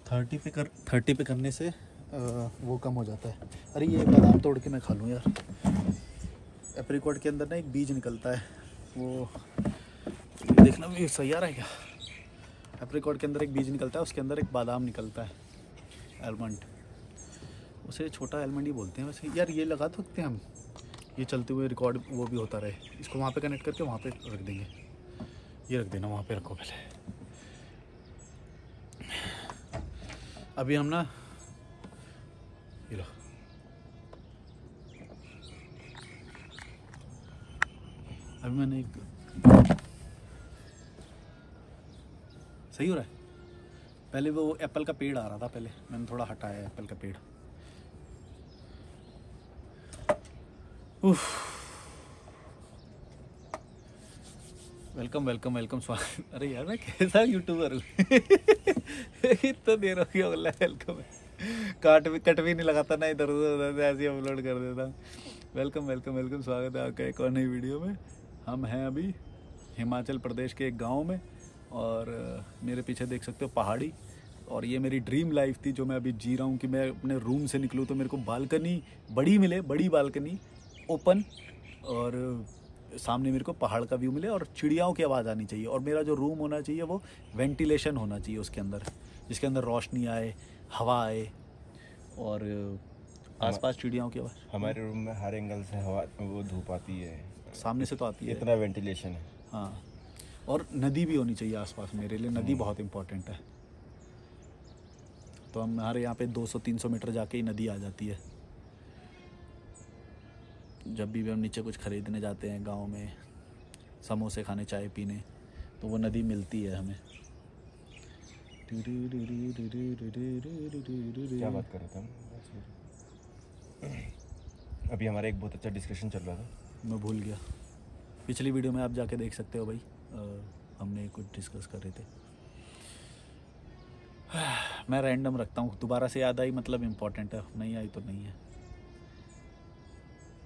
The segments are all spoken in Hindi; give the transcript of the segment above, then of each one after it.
30 पे करने से वो कम हो जाता है। अरे ये बादाम तोड़ के मैं खा लूँ यार। एप्रिकॉट के अंदर ना एक बीज निकलता है, वो देखना भी सही आ रहा है क्या। एप्रिकॉट के अंदर एक बीज निकलता है, उसके अंदर एक बादाम निकलता है, आलमंड। उसे छोटा आलमंड ही बोलते हैं वैसे यार। ये लगा सकते हैं हम, ये चलते हुए रिकॉर्ड वो भी होता रहे। इसको वहाँ पे कनेक्ट करके वहाँ पे रख देंगे। ये रख देना, वहाँ पे रखो पहले। अभी हम ना, ये लो, अभी मैंने एक, सही हो रहा है। पहले वो एप्पल का पेड़ आ रहा था, पहले मैंने थोड़ा हटाया एप्पल का पेड़। वेलकम वेलकम वेलकम, स्वागत। अरे यार मैं कैसा यूट्यूबर हूँ इतना देर हो गया बोला वेलकम। कट भी नहीं लगाता ना, इधर उधर ऐसे ही अपलोड कर देता हूँ। वेलकम वेलकम वेलकम, स्वागत है आपका एक और नई वीडियो में। हम हैं अभी हिमाचल प्रदेश के एक गांव में, और मेरे पीछे देख सकते हो पहाड़ी। और ये मेरी ड्रीम लाइफ थी जो मैं अभी जी रहा हूँ, कि मैं अपने रूम से निकलूँ तो मेरे को बालकनी बड़ी मिले, बड़ी बालकनी ओपन, और सामने मेरे को पहाड़ का व्यू मिले, और चिड़ियाओं की आवाज़ आनी चाहिए। और मेरा जो रूम होना चाहिए वो वेंटिलेशन होना चाहिए उसके अंदर, जिसके अंदर रोशनी आए, हवा आए, और आसपास चिड़ियाओं की आवाज़। हमारे रूम में हर एंगल से हवा, वो धूप आती है, सामने से तो आती है, इतना वेंटिलेशन है। हाँ, और नदी भी होनी चाहिए आसपास। मेरे लिए नदी बहुत इम्पोर्टेंट है। तो हमारे यहाँ पे 200-300 मीटर जाके ही नदी आ जाती है। जब भी हम नीचे कुछ ख़रीदने जाते हैं गांव में, समोसे खाने, चाय पीने, तो वो नदी मिलती है हमें। क्या बात कर रहे थे हम? अभी हमारा एक बहुत अच्छा डिस्कशन चल रहा था, मैं भूल गया। पिछली वीडियो में आप जाके देख सकते हो भाई, हमने कुछ डिस्कस कर रहे थे। मैं रैंडम रखता हूँ, दोबारा से याद आई मतलब इम्पोर्टेंट है, नहीं आई तो नहीं है।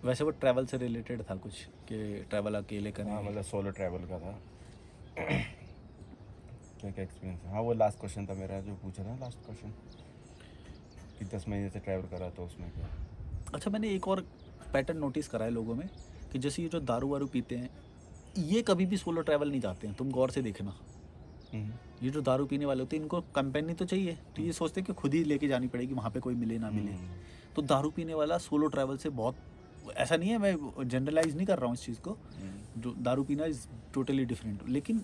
वैसे वो ट्रैवल से रिलेटेड था कुछ, कि ट्रैवल अकेले करें। हाँ, मतलब सोलो ट्रैवल का था। क्या क्या एक्सपीरियंस है? हाँ, वो लास्ट क्वेश्चन था मेरा जो पूछा था, लास्ट क्वेश्चन कि 10 महीने से ट्रैवल करा तो उसमें क्या। अच्छा, मैंने एक और पैटर्न नोटिस करा है लोगों में, कि जैसे ये जो दारू वारू पीते हैं, ये कभी भी सोलो ट्रैवल नहीं जाते हैं। तुम गौर से देखना, ये जो दारू पीने वाले होते हैं, इनको कंपेनी तो चाहिए, तो ये सोचते हैं कि खुद ही लेके जानी पड़ेगी, वहाँ पे कोई मिले ना मिले। तो दारू पीने वाला सोलो ट्रैवल से बहुत, ऐसा नहीं है, मैं जनरलाइज नहीं कर रहा हूँ इस चीज़ को, जो दारू पीना इज़ टोटली डिफरेंट। लेकिन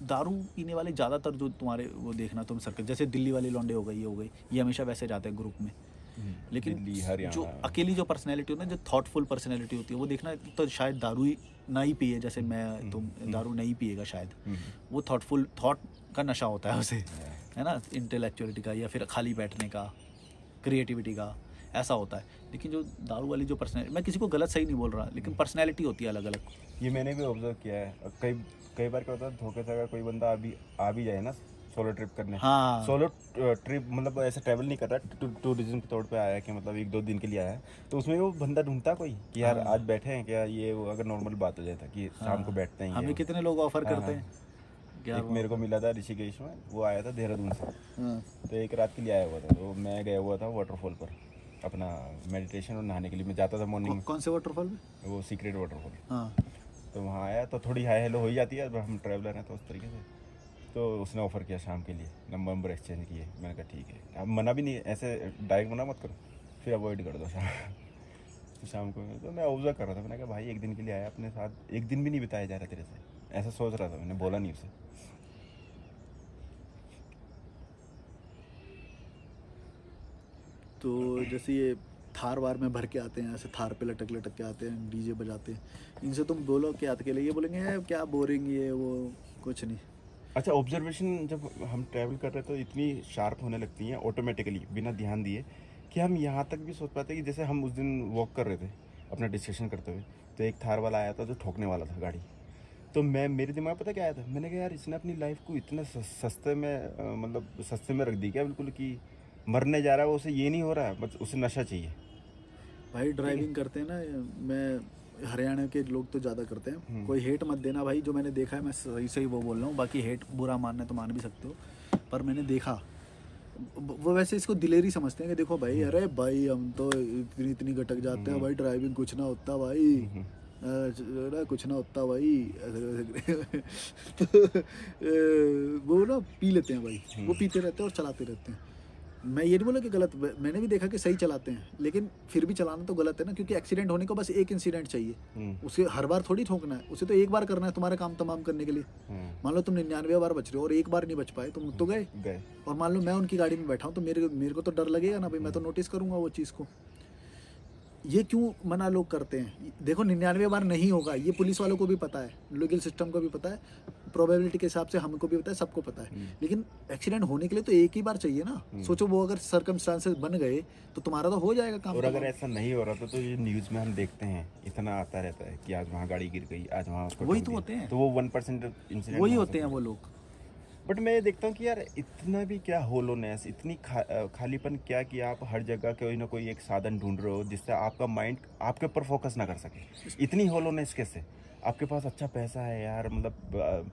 दारू पीने वाले ज़्यादातर जो तुम्हारे वो देखना तुम सर्कल, जैसे दिल्ली वाले लौंडे हो गई, ये हो गई, ये हमेशा वैसे जाते हैं ग्रुप में। लेकिन जो अकेली जो पर्सनैलिटी होती है ना, जो थॉटफुल पर्सनैलिटी होती है, वो देखना तो शायद दारू ही ना ही पिए, जैसे मैं, तुम दारू नहीं पिएगा शायद, वो थॉटफुल, थॉट का नशा होता है उसे, है ना, इंटेलेक्चुअलिटी का, या फिर खाली बैठने का, क्रिएटिविटी का, ऐसा होता है। लेकिन जो दारू वाली जो पर्सनैलिटी, मैं किसी को गलत सही नहीं बोल रहा, लेकिन पर्सनैलिटी होती है अलग अलग। ये मैंने भी ऑब्जर्व किया है। कई बार क्या होता है, धोखे से अगर कोई बंदा आ भी जाए ना सोलो ट्रिप करने, हाँ, सोलो ट्रिप मतलब ऐसे ट्रैवल नहीं कर रहा, टूरिज्म के तौर पे आया कि मतलब 1-2 दिन के लिए आया है, तो उसमें वो बंदा ढूंढता कोई कि यार आज बैठे हैं क्या, ये वो अगर नॉर्मल बात हो जाता कि शाम को बैठते हैं। हमें कितने लोग ऑफर करते हैं। एक मेरे को मिला था ऋषिकेश में, वो आया था देहरादून से, तो एक रात के लिए आया हुआ था। तो मैं गया हुआ था वाटरफॉल पर अपना मेडिटेशन और नहाने के लिए। मैं जाता था मॉर्निंग में। कौन से वाटरफॉल में? वो सीक्रेट वाटरफॉल। हाँ, तो वहाँ आया तो थोड़ी हाई हेलो हो ही जाती है, अब हम ट्रैवलर हैं तो उस तरीके से। तो उसने ऑफ़र किया शाम के लिए, नंबर एक्सचेंज किए। मैंने कहा ठीक है। अब मना भी नहीं, ऐसे डायरेक्ट मना मत करो, फिर अवॉइड कर दो शाम। तो शाम को तो मैं ऑब्जर्व कर रहा था, मैंने कहा भाई 1 दिन के लिए आया, अपने साथ 1 दिन भी नहीं बिताया जा रहा तेरे से, ऐसा सोच रहा था। मैंने बोला नहीं उसे। तो जैसे ये थार वार में भर के आते हैं, ऐसे थार पे लटक लटक के आते हैं, डीजे बजाते हैं, इनसे तुम बोलो कि अकेले, ये बोलेंगे क्या बोरिंग, ये वो, कुछ नहीं। अच्छा, ऑब्जर्वेशन जब हम ट्रैवल कर रहे हैं तो इतनी शार्प होने लगती हैं ऑटोमेटिकली, बिना ध्यान दिए, कि हम यहाँ तक भी सोच पाते हैं कि जैसे हम उस दिन वॉक कर रहे थे अपना डिस्कशन करते हुए, तो एक थार वाला आया था जो ठोकने वाला था गाड़ी। तो मेरे दिमाग में पता क्या आया था, मैंने कहा यार इसने अपनी लाइफ को इतने सस्ते में मतलब सस्ते में रख दी क्या, बिल्कुल कि मरने जा रहा है वो, उसे ये नहीं हो रहा है, बस उसे नशा चाहिए। भाई ड्राइविंग करते हैं ना, मैं हरियाणा के लोग तो ज़्यादा करते हैं, कोई हेट मत देना भाई, जो मैंने देखा है मैं सही सही वो बोल रहा हूँ, बाकी हेट बुरा मानना तो मान भी सकते हो, पर मैंने देखा वो वैसे इसको दिलेरी समझते हैं कि देखो भाई, अरे भाई हम तो इतनी इतनी गटक जाते हैं भाई, ड्राइविंग कुछ ना होता भाई, ना कुछ ना होता भाई, तो वो ना पी लेते हैं भाई, वो पीते रहते हैं और चलाते रहते हैं। मैं ये नहीं बोला कि गलत, मैंने भी देखा कि सही चलाते हैं, लेकिन फिर भी चलाना तो गलत है ना, क्योंकि एक्सीडेंट होने को बस एक इंसिडेंट चाहिए, उसे हर बार थोड़ी ठोकना है, उसे तो एक बार करना है तुम्हारा काम तमाम करने के लिए। मान लो तुम 99 बार बच रहे हो और एक बार नहीं बच पाए, तुम तो गए। और मान लो मैं उनकी गाड़ी में बैठा हूँ, तो मेरे को तो डर लगेगा ना भाई, मैं तो नोटिस करूंगा वो चीज़ को। ये क्यों मना लोग करते हैं? देखो 99 बार नहीं होगा, ये पुलिस वालों को भी पता है, लीगल सिस्टम को भी पता है, प्रोबेबिलिटी के हिसाब से हमको भी पता है, सबको पता है, लेकिन एक्सीडेंट होने के लिए तो एक ही बार चाहिए ना। सोचो वो अगर सर्कमस्टांसेस बन गए तो तुम्हारा तो हो जाएगा काम। और अगर ऐसा नहीं हो रहा था तो ये न्यूज़ में हम देखते हैं इतना आता रहता है कि आज वहाँ गाड़ी गिर गई, आज वहाँ उसको वही ठोक तो दिया। होते हैं, तो वो 1% इंसिडेंट वही होते हैं वो लोग। बट मैं ये देखता हूँ कि यार इतना भी क्या होलोनेस, इतनी खालीपन क्या कि आप हर जगह कोई ना कोई एक साधन ढूंढ रहे हो जिससे आपका माइंड आपके ऊपर फोकस ना कर सके। इतनी होलोनेस कैसे? आपके पास अच्छा पैसा है यार, मतलब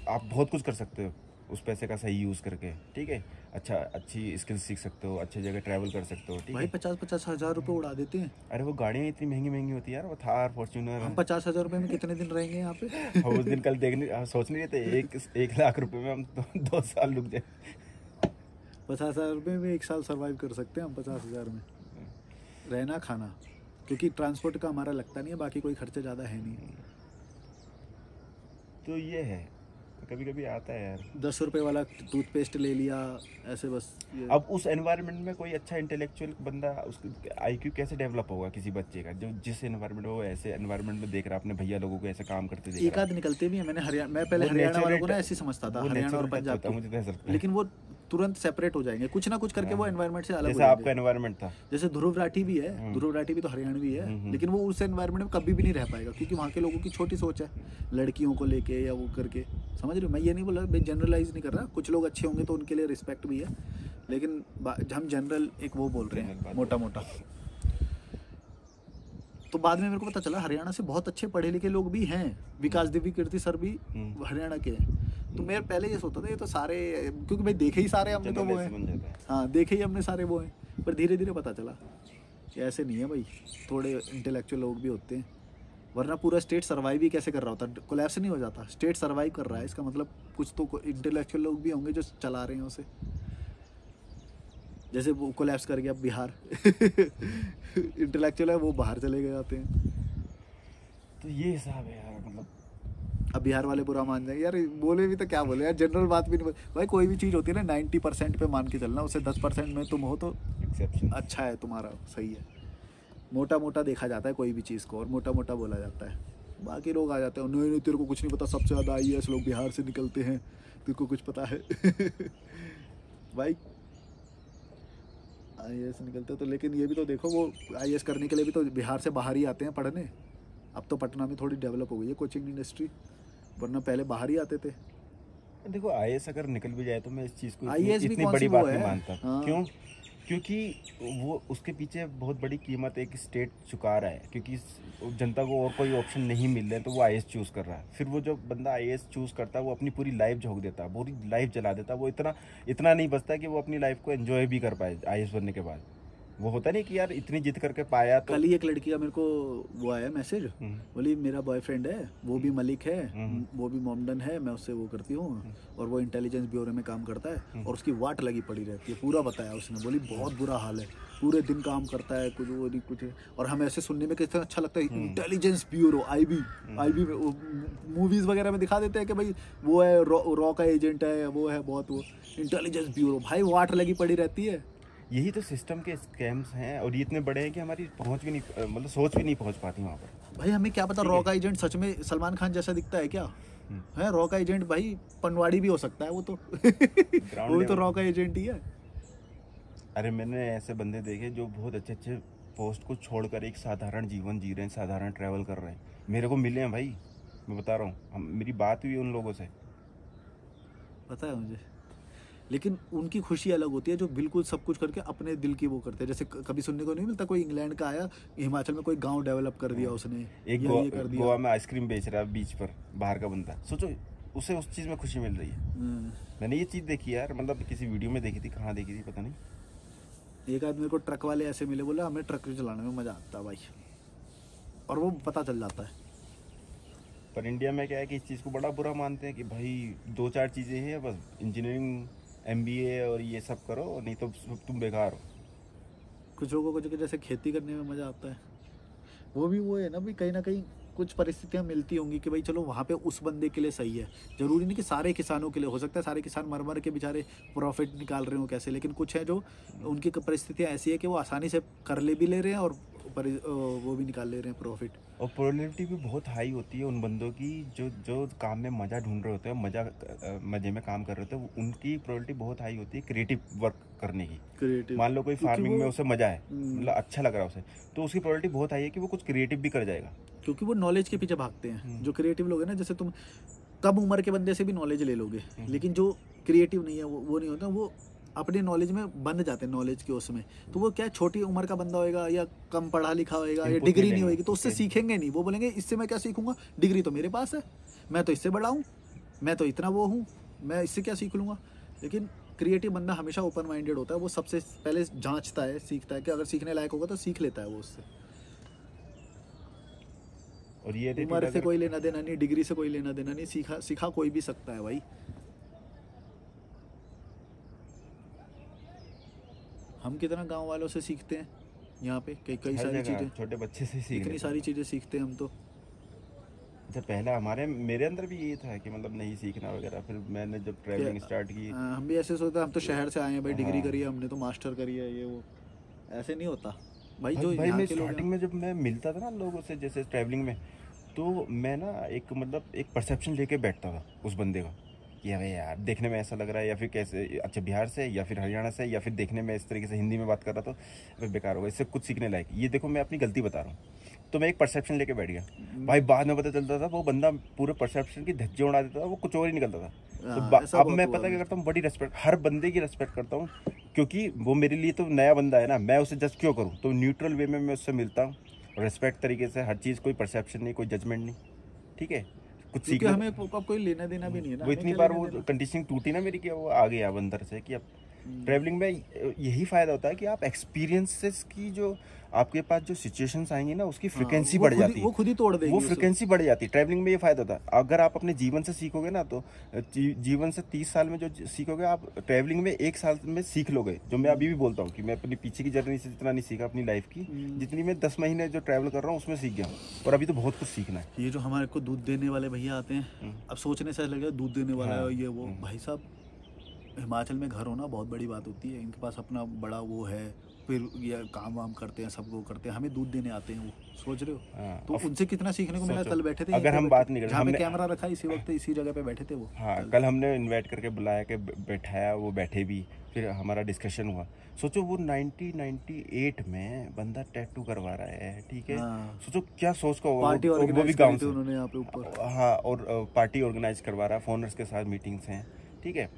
आप बहुत कुछ कर सकते हो उस पैसे का सही यूज़ करके, ठीक है, अच्छी स्किल्स सीख सकते हो, अच्छी जगह ट्रैवल कर सकते हो, ठीक भाई है। 50-50 हज़ार रुपये उड़ा देते हैं। अरे वो गाड़ियाँ इतनी महंगी महंगी होती है यार, वो थार फॉर्च्यूनर। हम 50,000 रुपये में कितने दिन रहेंगे यहाँ पे? हम उस दिन कल सोच नहीं रहे थे 1 लाख रुपए में हम 2 साल रुक जाए। 50,000 रुपये में 1 साल सर्वाइव कर सकते हैं हम 50,000 में, रहना खाना, क्योंकि ट्रांसपोर्ट का हमारा लगता नहीं है, बाकी कोई खर्चा ज़्यादा है नहीं। तो ये है, कभी कभी आता है यार। 10 रुपये वाला टूथपेस्ट ले लिया ऐसे बस। अब उस एनवायरनमेंट में कोई अच्छा इंटेलेक्चुअल बंदा, उसका आईक्यू कैसे डेवलप होगा किसी बच्चे का, जो जिस एनवायरनमेंट में वो ऐसे एनवायरनमेंट में देख रहा है अपने भैया लोगों को ऐसे काम करते देख एक रहा आध निकलते भी हैं, मैं पहले हरियाणा वालों को ना ऐसे समझता था, वो हरियाणा और natural पंजाब होता है, मुझे तो ऐसा लगता के, है। लेकिन वो तुरंत सेपरेट हो जाएंगे, कुछ ना कुछ करके वो एनवायरनमेंट से अलग हो जैसे आपका जाएंगे। एनवायरनमेंट था, जैसे ध्रुव राठी भी है, ध्रुव राठी भी तो हरियाणवी है, लेकिन वो उस एनवायरनमेंट में कभी भी नहीं रह पाएगा, क्योंकि वहाँ के लोगों की छोटी सोच है लड़कियों को लेके या वो करके, समझ रहे हो? मैं ये नहीं बोला, मैं जनरलाइज नहीं कर रहा, कुछ लोग अच्छे होंगे तो उनके लिए रिस्पेक्ट भी है, लेकिन हम जनरल एक वो बोल रहे हैं मोटा मोटा। तो बाद में मेरे को पता चला हरियाणा से बहुत अच्छे पढ़े लिखे लोग भी हैं, विकास दिव्य कीर्ति सर भी हरियाणा के हैं। तो मेरे पहले ये सोचता था ये तो सारे, क्योंकि भाई देखे ही सारे हमने तो वो हैं, हाँ देखे ही हमने सारे वो हैं, पर धीरे धीरे पता चला कि ऐसे नहीं है भाई, थोड़े इंटेलेक्चुअल लोग भी होते हैं, वरना पूरा स्टेट सर्वाइव ही कैसे कर रहा होता, कोलैप्स नहीं हो जाता, स्टेट सर्वाइव कर रहा है, इसका मतलब कुछ तो इंटेलेक्चुअल लोग भी होंगे जो चला रहे हैं उसे। जैसे वो कोलैप्स कर गया बिहार इंटेलेक्चुअल है वो बाहर चले गए जाते हैं। तो ये हिसाब है यार, मतलब अब बिहार वाले बुरा मान जाएंगे यार, बोले भी तो क्या बोले यार, जनरल बात भी नहीं भाई, कोई भी चीज़ होती है ना 90% पे मान के चलना, उससे 10% में तुम हो तो एक्सेप्शन अच्छा है, तुम्हारा सही है। मोटा मोटा देखा जाता है कोई भी चीज़ को और मोटा मोटा बोला जाता है, बाकी लोग आ जाते हैं नहीं नहीं तेरे को कुछ नहीं पता, सबसे ज़्यादा IAS लोग बिहार से निकलते हैं, तेरे को कुछ पता है भाई IAS निकलते तो, लेकिन ये भी तो देखो, वो IAS करने के लिए भी तो बिहार से बाहर ही आते हैं पढ़ने। अब तो पटना में थोड़ी डेवलप हो गई है कोचिंग इंडस्ट्री, वरना पहले बाहर ही आते थे। देखो IAS अगर निकल भी जाए तो मैं इस चीज़ को IAS भी इतनी कौन बड़ी सी वो बात नहीं है? मानता। हाँ। क्यों? क्योंकि वो उसके पीछे बहुत बड़ी कीमत एक स्टेट चुका रहा है, क्योंकि जनता को और कोई ऑप्शन नहीं मिल रहे तो वो IAS चूज़ कर रहा है। फिर वो जो बंदा IAS चूज़ करता है वो अपनी पूरी लाइफ झोंक देता है, पूरी लाइफ जला देता है, वो इतना नहीं बचता कि वो अपनी लाइफ को एंजॉय भी कर पाए IAS बनने के बाद। वो होता नहीं कि यार इतनी जिद करके पाया तो। कल ही एक लड़की का मेरे को वो आया मैसेज, बोली मेरा बॉयफ्रेंड है, वो भी मलिक है, वो भी मोमडन है, मैं उससे वो करती हूँ, और वो इंटेलिजेंस ब्यूरो में काम करता है, और उसकी वाट लगी पड़ी रहती है, पूरा बताया उसने। बोली बहुत बुरा हाल है, पूरे दिन काम करता है, कुछ वो नहीं कुछ, और हमें ऐसे सुनने में कितना अच्छा लगता है, इंटेलिजेंस ब्यूरो IB में मूवीज़ वगैरह में दिखा देते हैं कि भाई वो है रॉ का एजेंट है, वो है बहुत वो इंटेलिजेंस ब्यूरो, भाई वाट लगी पड़ी रहती है। यही तो सिस्टम के स्कैम्स हैं, और ये इतने बड़े हैं कि हमारी पहुंच भी नहीं, मतलब सोच भी नहीं पहुंच पाती वहाँ पर। भाई हमें क्या पता रॉ का एजेंट सच में सलमान खान जैसा दिखता है क्या है? रॉ का एजेंट भाई पनवाड़ी भी हो सकता है वो तो वो भी तो रॉ का एजेंट ही है। अरे मैंने ऐसे बंदे देखे जो बहुत अच्छे अच्छे पोस्ट को छोड़कर एक साधारण जीवन जी रहे हैं, साधारण ट्रैवल कर रहे हैं, मेरे को मिले हैं भाई, मैं बता रहा हूँ, मेरी बात हुई उन लोगों से, पता है मुझे। लेकिन उनकी खुशी अलग होती है जो बिल्कुल सब कुछ करके अपने दिल की वो करते हैं। जैसे कभी सुनने को नहीं मिलता कोई इंग्लैंड का आया, हिमाचल में कोई गांव डेवलप कर दिया उसने, एक ये कर दिया। गोवा में आइसक्रीम बेच रहा है बीच पर, बाहर का बंदा, सोचो उसे उस चीज़ में खुशी मिल रही है। मैंने ये चीज़ देखी यार, मतलब किसी वीडियो में देखी थी, कहाँ देखी थी पता नहीं। एक आदमी को ट्रक वाले ऐसे मिले, बोला हमें ट्रक चलाने में मज़ा आता है भाई, और वो पता चल जाता है। पर इंडिया में क्या है कि इस चीज़ को बड़ा बुरा मानते हैं कि भाई 2-4 चीज़ें हैं बस, इंजीनियरिंग, MBA और ये सब करो, नहीं तो तुम बेकार हो। कुछ लोगों को जो कि जैसे खेती करने में मज़ा आता है, वो भी वो है ना भी, कहीं ना कहीं कुछ परिस्थितियां मिलती होंगी कि भाई चलो वहाँ पे उस बंदे के लिए सही है। जरूरी नहीं कि सारे किसानों के लिए, हो सकता है सारे किसान मर मर के बेचारे प्रॉफिट निकाल रहे हो कैसे, लेकिन कुछ है जो उनकी परिस्थितियां ऐसी है कि वो आसानी से कर ले भी ले रहे हैं और वो भी निकाल ले रहे हैं प्रॉफिट। और प्रोबेबिलिटी भी बहुत हाई होती है उन बंदों की जो जो काम में मज़ा ढूंढ रहे होते हैं, मज़े में काम कर रहे होते हैं, उनकी प्रोबेबिलिटी बहुत हाई होती है क्रिएटिव वर्क करने की। क्रिएटिव, मान लो कोई फार्मिंग में उसे मज़ा है, मतलब अच्छा लग रहा है उसे, तो उसकी प्रोबेबिलिटी बहुत हाई है कि वो कुछ क्रिएटिव भी कर जाएगा, क्योंकि वो नॉलेज के पीछे भागते हैं। जो क्रिएटिव लोग हैं ना, जैसे तुम कम उम्र के बंदे से भी नॉलेज ले लोगे, लेकिन जो क्रिएटिव नहीं है वो नहीं होता, वो अपने नॉलेज में बंध जाते हैं, नॉलेज के उसमें। तो वो क्या, छोटी उम्र का बंदा होएगा या कम पढ़ा लिखा होएगा या डिग्री नहीं होएगी, तो उससे सीखेंगे नहीं। वो बोलेंगे इससे मैं क्या सीखूंगा, डिग्री तो मेरे पास है, मैं तो इससे बड़ा हूँ, मैं तो इतना वो हूँ, मैं इससे क्या सीख लूँगा। लेकिन क्रिएटिव बंदा हमेशा ओपन माइंडेड होता है, वो सबसे पहले जांचता है, सीखता है कि अगर सीखने लायक होगा तो सीख लेता है वो उससे। और ये उम्र से कोई लेना देना नहीं, डिग्री से कोई लेना देना नहीं, सीखा कोई भी सकता है भाई। हम कितना गांव वालों से सीखते हैं यहाँ पे, कई सारी चीज़ें, छोटे बच्चे से सीख इतनी सारी चीज़ें सीखते हैं हम तो। अच्छा, पहला मेरे अंदर भी ये था कि मतलब नहीं सीखना वगैरह, फिर मैंने जब ट्रैवलिंग स्टार्ट की, हम भी ऐसे सोचते, हम तो शहर से आए हैं भाई, डिग्री करी है हमने तो, मास्टर करी है, ये वो ऐसे नहीं होता भाई। जो भाई यहाँ मैं के लोग स्टार्टिंग में जब मैं मिलता था ना लोगों से, जैसे ट्रैवलिंग में, तो मैं ना एक मतलब एक परसेप्शन लेके बैठता था उस बंदे का कि अरे यार देखने में ऐसा लग रहा है, या फिर कैसे, अच्छा बिहार से या फिर हरियाणा से, या फिर देखने में इस तरीके से हिंदी में बात कर रहा, तो अरे बेकार होगा, इससे कुछ सीखने लायक, ये देखो मैं अपनी गलती बता रहा हूँ। तो मैं एक परसेप्शन लेके बैठ गया भाई, बाद में पता चलता था वो बंदा पूरे परसेप्शन की धज्जे उड़ा देता था, वो कुछ और ही निकलता था। तो अब मैं पता क्या करता हूँ, बड़ी रेस्पेक्ट, हर बंदे की रेस्पेक्ट करता हूँ, क्योंकि वो मेरे लिए तो नया बंदा है ना, मैं उसे जज क्यों करूँ। तो न्यूट्रल वे में मैं उससे मिलता हूँ, रेस्पेक्ट तरीके से हर चीज़, कोई परसेप्शन नहीं, कोई जजमेंट नहीं, ठीक है। कुछ क्योंकि सीखने हमें कोई लेना देना भी नहीं है ना। वो इतनी बार वो कंडीशनिंग टूटी ना मेरी कि वो आ गया अब अंदर से कि अब ट्रैवलिंग में यही फ़ायदा होता है कि आप एक्सपीरियंसेस की, जो आपके पास जो सिचुएशंस आएंगी ना, उसकी फ्रिक्वेंसी बढ़ जाती है, वो खुद ही तोड़ देगी, वो फ्रिक्वेंसी बढ़ जाती है। ट्रैवलिंग में ये फ़ायदा होता है, अगर आप अपने जीवन से सीखोगे ना, तो जीवन से 30 साल में जो सीखोगे आप ट्रैवलिंग में 1 साल में सीख लोगे। जो मैं अभी भी बोलता हूँ कि मैं अपनी पीछे की जर्नी से जितना नहीं सीखा अपनी लाइफ की, जितनी मैं 10 महीने जो ट्रैवल कर रहा हूँ उसमें सीख गया हूँ, और अभी तो बहुत कुछ सीखना है। ये जो हमारे को दूध देने वाले भैया आते हैं, अब सोचने से लगेगा दूध देने वाला है ये वो, भाई साहब हिमाचल में घर होना बहुत बड़ी बात होती है, इनके पास अपना बड़ा वो है, फिर ये काम वाम करते हैं, सब वो करते हैं, हमें दूध देने आते हैं वो, सोच रहे हो। तो उनसे कितना सीखने को मिला। कल बैठे थे, अगर हम बात नहीं करें, हमने कैमरा रखा इसी वक्त, इसी जगह पे बैठे थे वो। हाँ, कल हमने इनवाइट करके बुलाया कि बैठाया, वो बैठे भी, फिर हमारा डिस्कशन हुआ। सोचो वो 1998 में बंदा टैटू करवा रहा है, ठीक है। सोचो क्या सोच का होगा, वो भी गाँव से उन्होंने यहाँ पे ऊपर। हाँ, और पार्टी ऑर्गेनाइज करवा रहा है, फोनर्स के साथ मीटिंग्स हैं, ठीक है।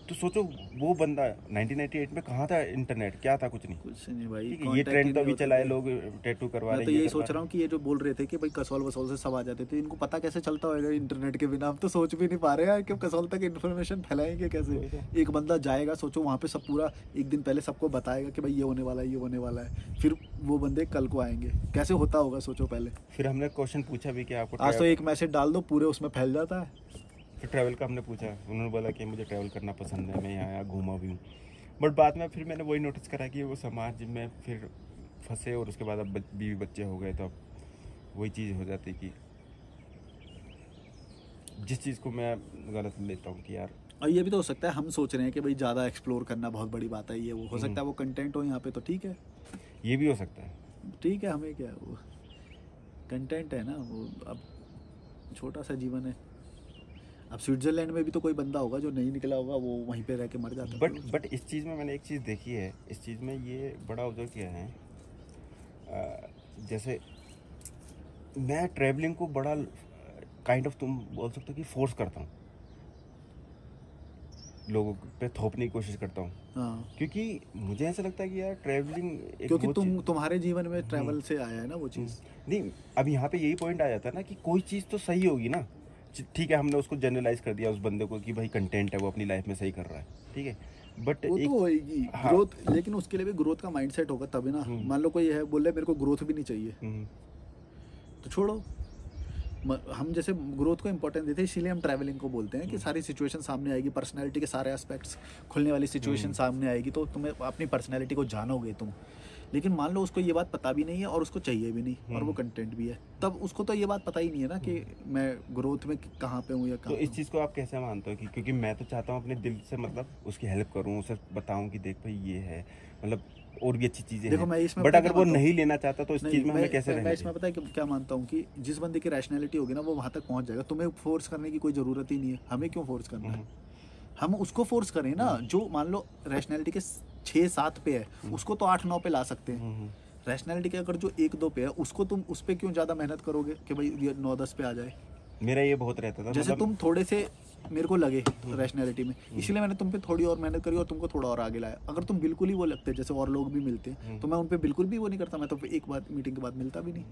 तो सोचो वो बंदा 1998 में कहाँ था, इंटरनेट क्या था, कुछ नहीं भाई। ठीक है, ये ट्रेंड तो अभी चला है, लोग टैटू करवा रहे हैं। मैं तो यही सोच रहा हूँ कि ये जो बोल रहे थे कि भाई कसौल वसौल से सब आ जाते थे, इनको पता कैसे चलता होगा इंटरनेट के बिना। हम तो सोच भी नहीं पा रहे हैं कि कसौल तक इन्फॉर्मेशन फैलाएंगे कैसे। एक बंदा जाएगा, सोचो वहाँ पे सब पूरा एक दिन पहले सबको बताएगा कि भाई ये होने वाला है, ये होने वाला है, फिर वो बंदे कल को आएंगे, कैसे होता होगा सोचो पहले। फिर हमने क्वेश्चन पूछा भी कि आपको, आज तो एक मैसेज डाल दो पूरे उसमें फैल जाता है। फिर ट्रैवल का हमने पूछा, उन्होंने बोला कि मुझे ट्रैवल करना पसंद है, मैं यहाँ घूमा भी हूँ। बट बाद में फिर मैंने वही नोटिस करा कि वो समाज में फिर फंसे, और उसके बाद अब बीवी बच्चे हो गए, तो अब वही चीज़ हो जाती कि जिस चीज़ को मैं गलत लेता हूँ कि यार। और ये भी तो हो सकता है हम सोच रहे हैं कि भाई ज़्यादा एक्सप्लोर करना बहुत बड़ी बात है, ये वो हो सकता है वो कंटेंट हो यहाँ पे, तो ठीक है, ये भी हो सकता है, ठीक है, हमें क्या, वो कंटेंट है ना वो। अब छोटा सा जीवन है। अब स्विट्जरलैंड में भी तो कोई बंदा होगा जो नहीं निकला होगा, वो वहीं पे रह के मर जाता है। बट इस चीज़ में मैंने एक चीज़ देखी है, इस चीज़ में ये बड़ा ऑब्जर्व किया है, जैसे मैं ट्रैवलिंग को बड़ा काइंड ऑफ, तुम बोल सकते हो कि फोर्स करता हूँ, लोगों पे थोपने की कोशिश करता हूँ। हाँ, क्योंकि मुझे ऐसा लगता है कि यार ट्रैवलिंग, क्योंकि तुम्हारे जीवन में ट्रैवल से आया है ना वो चीज़। नहीं, अब यहाँ पे यही पॉइंट आ जाता है ना कि कोई चीज़ तो सही होगी ना, ठीक है, हमने उसको जनरलाइज कर दिया उस बंदे को कि भाई कंटेंट है, वो अपनी लाइफ में सही कर रहा है, ठीक है, बट वो एक तो होएगी हाँ ग्रोथ, लेकिन उसके लिए भी ग्रोथ का माइंडसेट होगा तभी ना। मान लो कोई है बोल रहा है मेरे को ग्रोथ भी नहीं चाहिए, तो छोड़ो। हम जैसे ग्रोथ को इंपॉर्टेंस देते हैं, इसीलिए हम ट्रैवलिंग को बोलते हैं कि सारी सिचुएशन सामने आएगी, पर्सनैलिटी के सारे एस्पेक्ट्स खुलने वाली सिचुएशन सामने आएगी, तो तुम्हें अपनी पर्सनैलिटी को जानोगे तुम। लेकिन मान लो उसको ये बात पता भी नहीं है और उसको चाहिए भी नहीं और वो कंटेंट भी है, तब उसको तो ये बात पता ही नहीं है ना कि मैं ग्रोथ में कहाँ पे हूँ या तो कहाँ इस चीज़ को आप कैसे मानते हो कि क्योंकि मैं तो चाहता हूँ अपने दिल से मतलब उसकी हेल्प करूँ, उसे बताऊँ कि देख भाई ये है, मतलब और भी अच्छी चीज़ें देखो हैं, मैं इसमें बट पता अगर क्या वो मानता हूँ? नहीं लेना चाहता तो इस नहीं, चीज़ में हमें कैसे मैं रहना इसमें चाहिए? पता है क्या मानता हूँ कि जिस बंदे की रैशनैलिटी होगी ना वो वहाँ तक पहुँच जाएगा, तुम्हें फोर्स करने की कोई ज़रूरत ही नहीं है। हमें क्यों फोर्स करना है? हम उसको फोर्स करें ना जो मान लो रैशनैलिटी के 6-7 पे है, उसको तो 8-9 पे ला सकते हैं। रैशनैलिटी के अगर जो 1-2 पे है उसको तुम उस पे क्यों ज़्यादा मेहनत करोगे कि भाई ये 9-10 पे आ जाए? मेरा ये बहुत रहता था, जैसे मतलब तुम थोड़े से मेरे को लगे रैशनैलिटी में, इसीलिए मैंने तुम पे थोड़ी और मेहनत करी और तुमको थोड़ा और आगे लाया। अगर तुम बिल्कुल ही वो लगते जैसे और लोग भी मिलते तो मैं उन पे बिल्कुल भी वो नहीं करता, मैं तो एक बार मीटिंग के बाद मिलता भी नहीं।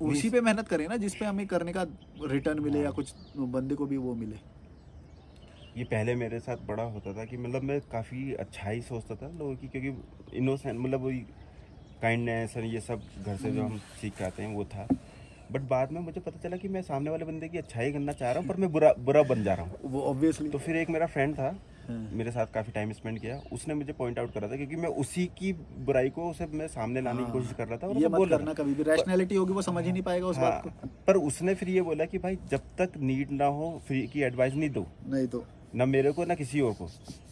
उसी पे मेहनत करें ना जिस पे हमें करने का रिटर्न मिले या कुछ बंदे को भी वो मिले। ये पहले मेरे साथ बड़ा होता था कि मतलब मैं काफ़ी अच्छा ही सोचता था लोगों की, क्योंकि इनोसेंट मतलब वही काइंडनेस और ये सब घर से जो हम सीख के आते हैं वो था। बट बाद में मुझे पता चला कि मैं सामने वाले बंदे की अच्छाई करना चाह रहा हूँ पर मैं बुरा बुरा बन जा रहा हूँ। वो ऑब्वियसली। तो फिर एक मेरा फ्रेंड था, मेरे साथ काफ़ी टाइम स्पेंड किया, उसने मुझे पॉइंट आउट करा था क्योंकि मैं उसी की बुराई को उसे मैं सामने लाने की कोशिश कर रहा था और ये उसे मत बोल रहा करना था। कभी भी, रैशनैलिटी होगी वो समझ ही नहीं पाएगा उस बात को। पर उसने फिर ये बोला कि भाई जब तक नीड ना हो फ्री की एडवाइस नहीं दो, नहीं तो। ना मेरे को ना किसी और को।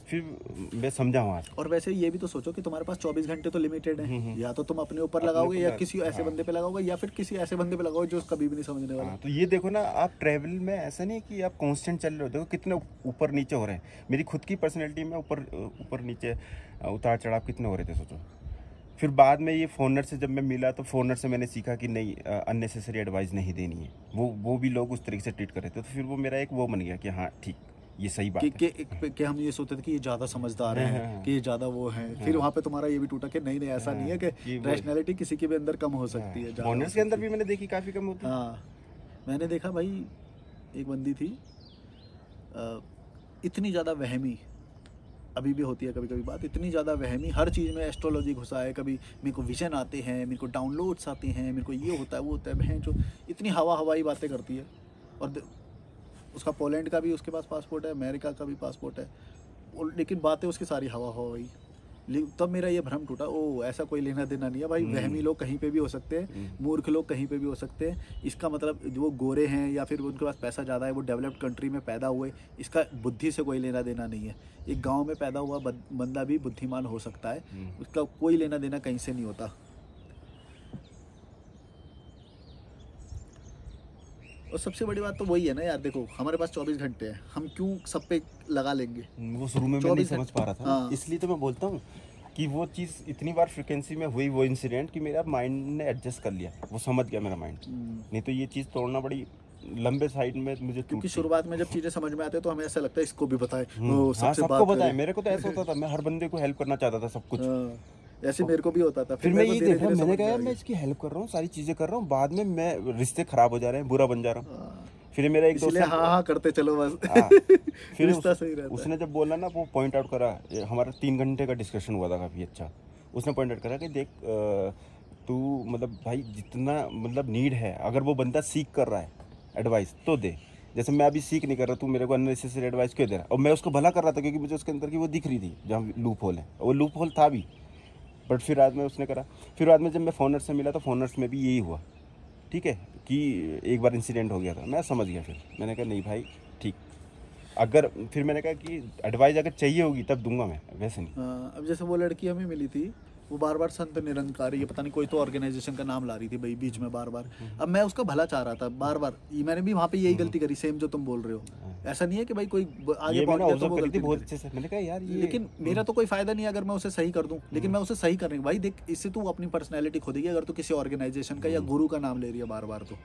फिर मैं समझा वहाँ से। और वैसे ये भी तो सोचो कि तुम्हारे पास 24 घंटे तो लिमिटेड है, या तो तुम अपने ऊपर अपने लगाओगे ऊपर या लगा- किसी ऐसे बंदे पे लगाओगे या फिर किसी ऐसे बंदे पे लगाओगे जो कभी भी नहीं समझने वाला। हाँ, तो ये देखो ना, आप ट्रैवल में ऐसा नहीं है कि आप कांस्टेंट चल रहे हो, देखो कितने ऊपर नीचे हो रहे हैं। मेरी खुद की पर्सनैलिटी में ऊपर ऊपर नीचे उतार चढ़ाव कितने हो रहे थे सोचो। फिर बाद में ये फोनर से जब मैं मिला तो फोनर से मैंने सीखा कि नहीं, अननेसेसरी एडवाइस नहीं देनी है। वो भी लोग उस तरीके से ट्रीट कर रहे थे, तो फिर वो मेरा एक वो बन गया कि हाँ ठीक, ये सही बात है। कि हम ये सोचते थे कि ये ज़्यादा समझदार हैं, कि ये ज़्यादा वो हैं। फिर वहाँ पे तुम्हारा ये भी टूटा कि नहीं नहीं ऐसा नहीं है कि रैशनैलिटी किसी की भी अंदर कम हो सकती है, ज़्यादा हो फोनर्स के अंदर सकती भी मैंने देखी काफ़ी कम होती है। है। हाँ, मैंने देखा भाई, एक बंदी थी इतनी ज़्यादा वहमी, अभी भी होती है कभी कभी बात, इतनी ज़्यादा वहमी, हर चीज़ में एस्ट्रोलॉजी घुसा है। कभी मेरे को विजन आते हैं, मेरे को डाउनलोड्स आते हैं, मेरे को ये होता है वो होता है, बहन जो इतनी हवाई बातें करती है। और उसका पोलैंड का भी उसके पास पासपोर्ट है, अमेरिका का भी पासपोर्ट है, लेकिन बातें उसकी सारी हवाई। तब मेरा ये भ्रम टूटा, ओ ऐसा कोई लेना देना नहीं है भाई। वहमी लोग कहीं पे भी हो सकते हैं, मूर्ख लोग कहीं पे भी हो सकते हैं। इसका मतलब वो गोरे हैं या फिर उनके पास पैसा ज़्यादा है, वो डेवलप्ड कंट्री में पैदा हुए, इसका बुद्धि से कोई लेना देना नहीं है। एक गांव में पैदा हुआ बंदा भी बुद्धिमान हो सकता है, उसका कोई लेना देना कहीं से नहीं होता। और सबसे बड़ी बात तो वही है ना यार, देखो हमारे पास 24 घंटे हैं, हम क्यों सब पे लगा लेंगे? वो शुरू में मैं नहीं समझ पा रहा था, हाँ। इसलिए तो मैं बोलता हूँ कि वो चीज़ इतनी बार फ्रिक्वेंसी में हुई वो इंसिडेंट कि मेरा माइंड ने एडजस्ट कर लिया, वो समझ गया मेरा माइंड। नहीं तो ये चीज़ तोड़ना बड़ी लंबे साइड में मुझे क्योंकि शुरुआत में जब चीज़ें समझ में आते हैं तो हमें ऐसा लगता है इसको भी बताएं, हाँ, सबसे सबको बात बताया। करें। मेरे को तो ऐसा होता था, मैं हर बंदे को हेल्प करना चाहता था सब कुछ। ऐसे मेरे को भी होता था। फिर मैं ये देख रहा हूँ, मैंने कहा यार मैं मैं इसकी हेल्प कर रहा हूँ, सारी चीज़ें कर रहा हूँ, बाद में मैं रिश्ते खराब हो जा रहे हैं, बुरा बन जा रहा हूँ। फिर मेरा एक दोस्त, हाँ हाँ करते चलो बस। फिर रिश्ता सही रहता है। उसने जब बोला ना, वो पॉइंट आउट करा, हमारा 3 घंटे का डिस्कशन हुआ था काफ़ी अच्छा। उसने पॉइंट आउट करा कि देख तू मतलब भाई जितना मतलब नीड है, अगर वो बंदा सीख कर रहा है एडवाइस तो दे। जैसे मैं अभी सीख नहीं कर रहा, तू मेरे को अननेसेसरी एडवाइस क्यों दे रहा है? और मैं उसको भला कर रहा था क्योंकि मुझे उसके अंदर की वो दिख रही थी जहाँ लूप होल है, वो लूप होल था भी। बट फिर बाद में उसने करा, फिर बाद में जब मैं फोनर्स से मिला तो फोनर्स में भी यही हुआ, ठीक है, कि एक बार इंसिडेंट हो गया था। मैं समझ गया, फिर मैंने कहा नहीं भाई ठीक, अगर फिर मैंने कहा कि एडवाइस अगर चाहिए होगी तब दूंगा मैं, वैसे नहीं। अब जैसे वो लड़की हमें मिली थी, वो बार बार संत निरंकारी, ये पता नहीं कोई तो ऑर्गेनाइजेशन का नाम ला रही थी भाई बीच में बार बार। अब मैं उसका भला चाह रहा था बार बार, मैंने भी वहाँ पे यही गलती करी सेम जो तुम बोल रहे हो। ऐसा नहीं है कि भाई कोई आगे पहुंच गया तो वो गलती बहुत अच्छे से। मैंने कहा यार ये, लेकिन मेरा तो कोई फायदा नहीं अगर मैं उसे सही कर दूं, लेकिन मैं उसे सही करने भाई देख, इससे तू अपनी पर्सनैलिटी खोदेगी अगर तू किसी ऑर्गेनाइजेशन का या गुरु का नाम ले रही है बार बार तो।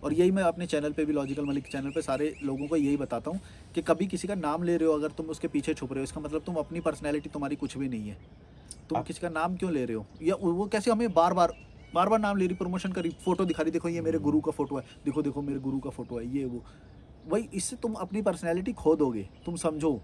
और यही मैं अपने चैनल पे भी, लॉजिकल मलिक चैनल पे सारे लोगों को यही बताता हूँ कि कभी किसी का नाम ले रहे हो अगर तुम उसके पीछे छुप रहे हो, इसका मतलब तुम अपनी पर्सनैलिटी तुम्हारी कुछ भी नहीं है। तुम किसी का नाम क्यों ले रहे हो? या वो कैसे हमें बार बार बार बार नाम ले रही, प्रमोशन करी, फोटो दिखा रही, देखो ये मेरे गुरु का फोटो है, देखो देखो मेरे गुरु का फोटो है, ये वो। वही, इससे तुम अपनी पर्सनैलिटी खो दोगे। तुम समझो,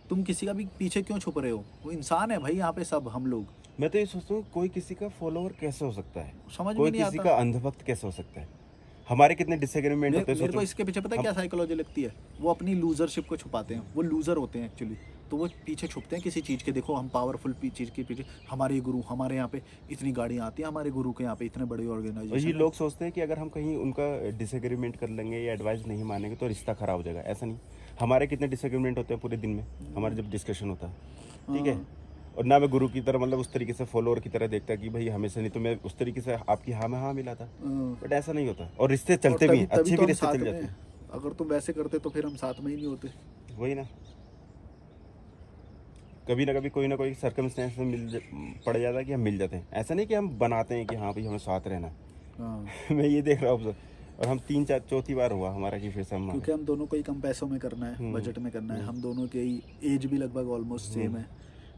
तुम किसी का भी पीछे क्यों छुप रहे हो? वो इंसान है भाई, यहाँ पे सब हम लोग। मैं तो ये सोचता हूँ कोई किसी का फॉलोअर कैसे हो सकता है, समझ में कोई नहीं किसी आता। का अंधभक्त कैसे हो सकता है। हमारे कितने डिसएग्रीमेंट होते हैं, मेरे को सोचो। इसके पीछे पता है क्या साइकोलॉजी लगती है? वो अपनी लूजरशिप को छुपाते हैं, वो लूजर होते हैं एक्चुअली, तो वो पीछे छुपते हैं किसी चीज़ के। देखो हम पावरफुल चीज़ के पीछे, हमारे गुरु, हमारे यहाँ पे इतनी गाड़ियाँ आती हैं, हमारे गुरु के यहाँ पे इतने बड़े और ये ऑर्गेनाइजेशन। लोग सोचते हैं कि अगर हम कहीं उनका डिसएग्रीमेंट कर लेंगे या एडवाइस नहीं मानेंगे तो रिश्ता खराब हो जाएगा। ऐसा नहीं, हमारे कितने डिसएग्रीमेंट होते हैं पूरे दिन में, हमारे जब डिस्कशन होता है, ठीक है। और ना मैं गुरु की तरह मतलब उस तरीके से फॉलोअर की तरह देखता कि भाई हमेशा, नहीं तो मैं उस तरीके से आपकी हाँ में हाँ मिलाता, बट ऐसा नहीं होता। और रिश्ते चलते भी हैं, अच्छे भी रिश्ते चल जाते हैं। अगर तुम वैसे करते तो फिर हम साथ में ही नहीं होते। वही ना, कभी ना कभी कोई ना कोई सर्कमस्टेंस में पड़ जाता है कि हम मिल जाते हैं। ऐसा नहीं कि हम बनाते हैं कि हाँ भाई हमें साथ रहना है। मैं ये देख रहा हूँ, और हम 3-4 बार हुआ हमारा कि फिर से हम, क्योंकि हम दोनों को ही कम पैसों में करना है, बजट में करना है, हम दोनों के ही एज भी लगभग ऑलमोस्ट सेम है,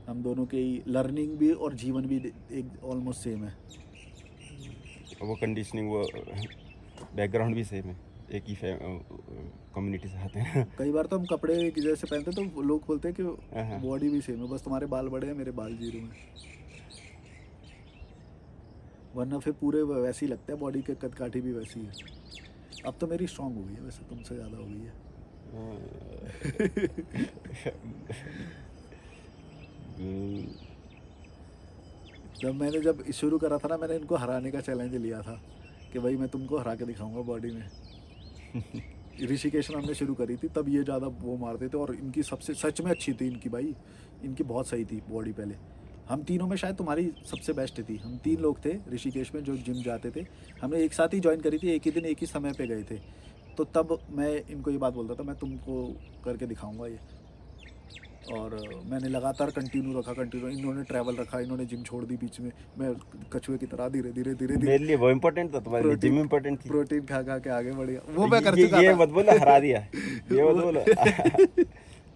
हम दोनों के ही लर्निंग भी और जीवन भी एक ऑलमोस्ट सेम है। वो कंडीशनिंग, वो बैकग्राउंड भी सेम है, एक ही कम्युनिटी से आते हैं। कई बार तो हम कपड़े एक जैसे पहनते तो लोग बोलते हैं कि बॉडी भी सेम है, बस तुम्हारे बाल बड़े हैं, मेरे बाल जीरो हैं, वरना फिर पूरे वैसे ही लगता है, बॉडी के कदकाठी भी वैसी है। अब तो मेरी स्ट्रांग हो गई है, वैसे तुमसे ज़्यादा हो गई है। जब शुरू करा था ना, मैंने इनको हराने का चैलेंज लिया था कि भाई मैं तुमको हरा के दिखाऊंगा बॉडी में। ऋषिकेश में हमने शुरू करी थी, तब ये ज़्यादा वो मारते थे, और इनकी सबसे सच में अच्छी थी इनकी भाई, इनकी बहुत सही थी बॉडी पहले। हम तीनों में शायद तुम्हारी सबसे बेस्ट थी। हम 3 लोग थे ऋषिकेश में जो जिम जाते थे, हमने एक साथ ही ज्वाइन करी थी, एक ही दिन एक ही समय पे गए थे। तो तब मैं इनको ये बात बोलता था, मैं तुमको करके दिखाऊंगा ये, और मैंने लगातार कंटिन्यू रखा, इन्होंने ट्रैवल रखा, इन्होंने जिम छोड़ दी बीच में, मैं कछुए की तरह धीरे धीरे मेरे लिए वो इम्पोर्टेंट था, तुम्हारे लिए जिम इम्पोर्टेंट थी। प्रोटीन खा खा के आगे बढ़ गया, वो मैं कर चुका था। ये मत बोलो हरा दिया, ये मत बोलो।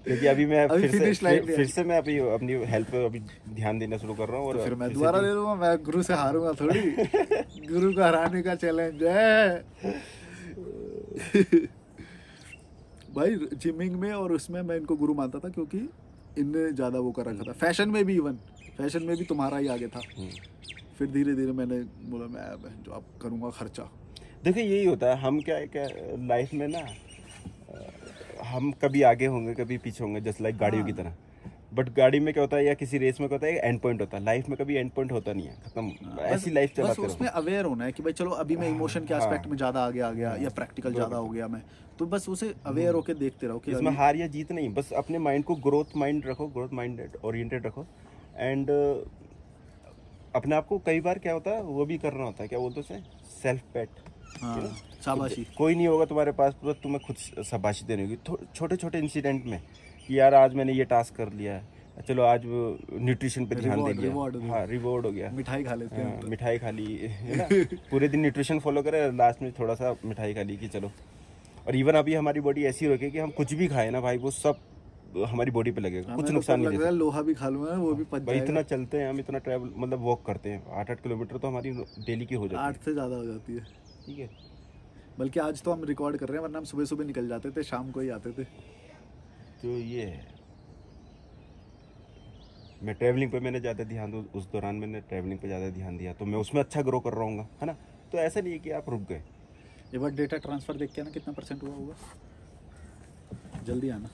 क्योंकि अभी मैं फिर से मैं अभी अपनी हेल्थ पे अभी ध्यान देना शुरू कर रहा हूँ, और तो फिर मैं दोबारा ले लूँगा, मैं गुरु से हारूंगा थोड़ी। गुरु को हराने का चैलेंज है भाई। जिमिंग में और उसमें मैं इनको गुरु मानता था, क्योंकि इनने ज़्यादा वो कर रखा था। फैशन में भी, इवन फैशन में भी तुम्हारा ही आगे था। फिर धीरे धीरे मैंने बोला मैं जो अब करूँगा खर्चा। देखिए यही होता है, हम क्या लाइफ में ना, हम कभी आगे होंगे कभी पीछे होंगे, जस्ट लाइक गाड़ियों की तरह। बट गाड़ी में क्या होता है, या किसी रेस में क्या होता है, एंड पॉइंट होता है। लाइफ में कभी एंड पॉइंट होता नहीं है, खत्म, ऐसी लाइफ चलाते रहो। उसमें अवेयर होना है कि भाई चलो अभी मैं इमोशन के एस्पेक्ट में ज़्यादा आगे आ गया, या प्रैक्टिकल ज़्यादा हो गया मैं, तो बस उसे अवेयर होकर देखते रहो कि इसमें हार या जीत नहीं, बस अपने माइंड को ग्रोथ माइंड रखो, ग्रोथ माइंड ओरिएंटेड रखो। एंड अपने आप को कई बार क्या होता है, वो भी करना होता है, क्या बोलते हैं, सेल्फ पेट। शाबाशी। कोई नहीं होगा तुम्हारे पास, तो तुम्हें खुद शाबाशी देनी होगी छोटे छोटे इंसिडेंट में, कि यार आज मैंने ये टास्क कर लिया है, चलो आज न्यूट्रिशन पे ध्यान दे लिया, हाँ रिवॉर्ड हो गया, मिठाई खा लेते हैं, मिठाई खा ली है ना। पूरे दिन न्यूट्रिशन फॉलो करे, लास्ट में थोड़ा सा मिठाई खा ली कि चलो। और इवन अभी हमारी बॉडी ऐसी हो रही कि हम कुछ भी खाए ना भाई, वो सब हमारी बॉडी पे लगेगा, कुछ नुकसान नहीं देता। लोहा भी खा लूंगा, वो भी पच जाएगा। इतना चलते हैं हम, इतना ट्रैवल मतलब वॉक करते हैं, 8-8 किलोमीटर तो हमारी डेली की हो जाती है। 8 से ज़्यादा हो जाती है, ठीक है। बल्कि आज तो हम रिकॉर्ड कर रहे हैं, वरना हम सुबह सुबह निकल जाते थे, शाम को ही आते थे। तो ये है, मैं ट्रैवलिंग पे मैंने ज़्यादा ध्यान दूँ, उस दौरान मैंने ट्रैवलिंग पे ज़्यादा ध्यान दिया, तो मैं उसमें अच्छा ग्रो कर रहा हूँ, है ना। तो ऐसा नहीं है कि आप रुक गए। एक बार डेटा ट्रांसफ़र देख के ना कितना % हुआ होगा, जल्दी आना।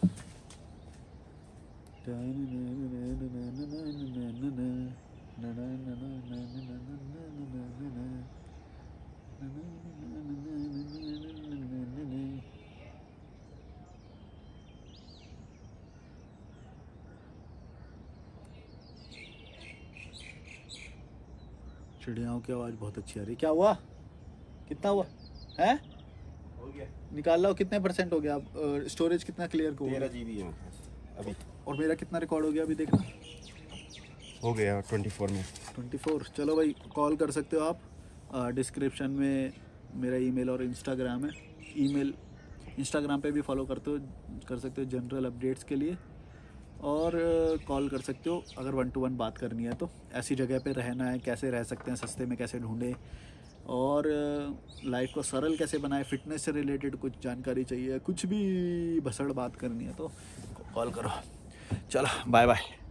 चिड़ियाओं की आवाज़ बहुत अच्छी आ रही। क्या हुआ, कितना हुआ है? हो गया, निकाल लो कितने % हो गया। अब स्टोरेज कितना क्लियर को 13 GB है अभी। और मेरा कितना रिकॉर्ड हो गया अभी देखना। हो गया 24 में। 24। चलो भाई, कॉल कर सकते हो आप। डिस्क्रिप्शन में मेरा ईमेल और इंस्टाग्राम है। ईमेल इंस्टाग्राम पे भी फॉलो कर सकते हो जनरल अपडेट्स के लिए। और कॉल कर सकते हो अगर 1 to 1 बात करनी है तो। ऐसी जगह पे रहना है, कैसे रह सकते हैं, सस्ते में कैसे ढूंढें, और लाइफ को सरल कैसे बनाए, फिटनेस से रिलेटेड कुछ जानकारी चाहिए, कुछ भी भसड़ बात करनी है तो कॉल करो। चलो बाय बाय।